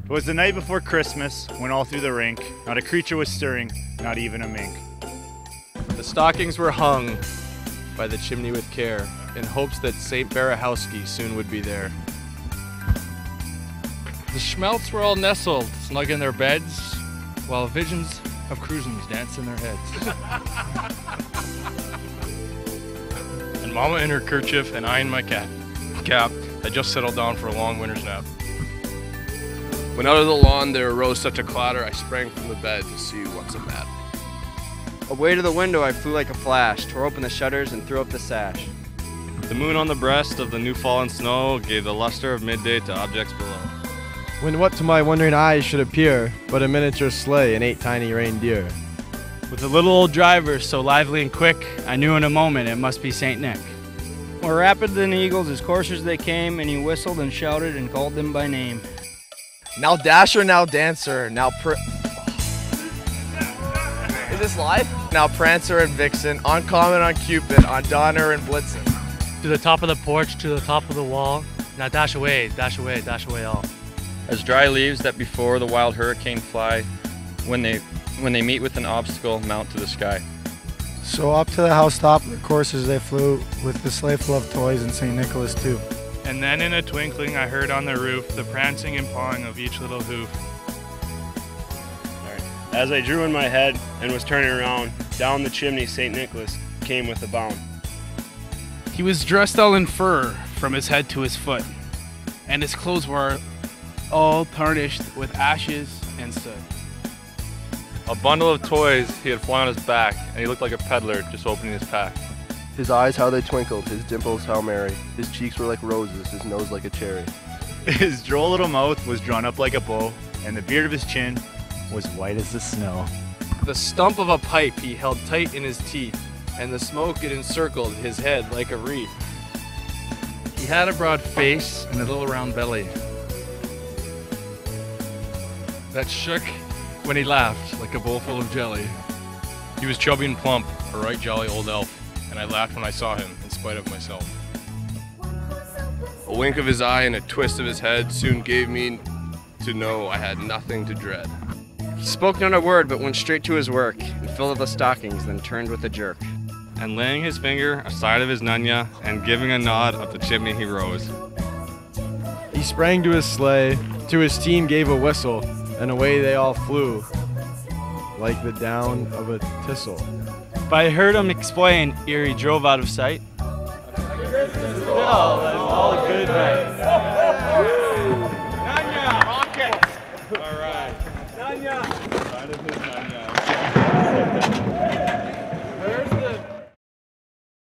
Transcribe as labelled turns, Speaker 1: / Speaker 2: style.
Speaker 1: It was the night before Christmas when all through the rink, not a creature was stirring, not even a mink.
Speaker 2: The stockings were hung by the chimney with care, in hopes that St. Barahowski soon would be there.
Speaker 3: The schmelts were all nestled, snug in their beds, while visions of cruisins danced in their heads.
Speaker 4: And Mama in her kerchief and I in my cap had just settled down for a long winter's nap.
Speaker 5: When out of the lawn there arose such a clatter, I sprang from the bed to see what's the matter.
Speaker 6: Away to the window I flew like a flash, tore open the shutters and threw up the sash.
Speaker 7: The moon on the breast of the new fallen snow gave the luster of midday to objects below.
Speaker 2: When what to my wondering eyes should appear but a miniature sleigh and 8 tiny reindeer.
Speaker 8: With the little old driver so lively and quick, I knew in a moment it must be St. Nick.
Speaker 9: More rapid than eagles, as coursers they came, and he whistled and shouted and called them by name.
Speaker 10: Now Dasher, now Dancer, now Is this live? Now Prancer and Vixen, on Comet, on Cupid, on Donner and Blitzen.
Speaker 11: To the top of the porch, to the top of the wall. Now dash away, dash away, dash away all.
Speaker 7: As dry leaves that before the wild hurricane fly, when they meet with an obstacle, mount to the sky.
Speaker 12: So up to the housetop, the coursers they flew, with the sleigh full of toys and St. Nicholas too.
Speaker 13: And then in a twinkling I heard on the roof the prancing and pawing of each little hoof.
Speaker 14: As I drew in my head and was turning around, down the chimney St. Nicholas came with a bound.
Speaker 15: He was dressed all in fur from his head to his foot, and his clothes were all tarnished with ashes and soot.
Speaker 7: A bundle of toys he had flung on his back, and he looked like a peddler just opening his pack.
Speaker 5: His eyes how they twinkled, his dimples how merry. His cheeks were like roses, his nose like a cherry.
Speaker 1: His droll little mouth was drawn up like a bow, and the beard of his chin was white as the snow.
Speaker 2: The stump of a pipe he held tight in his teeth, and the smoke it encircled his head like a wreath.
Speaker 3: He had a broad face and a little round belly that shook when he laughed like a bowl full of jelly.
Speaker 4: He was chubby and plump, a right jolly old elf, and I laughed when I saw him, in spite of myself.
Speaker 5: A wink of his eye and a twist of his head soon gave me to know I had nothing to dread.
Speaker 6: He spoke not a word, but went straight to his work, and filled up the stockings, then turned with a jerk.
Speaker 7: And laying his finger aside of his nunya, and giving a nod up the chimney he rose.
Speaker 2: He sprang to his sleigh, to his team gave a whistle, and away they all flew, like the down of a thistle.
Speaker 8: If I heard him explain ere he drove out of sight.
Speaker 2: Oh, that's all good, man.
Speaker 8: Nanya! Rockets! All right. Nanya!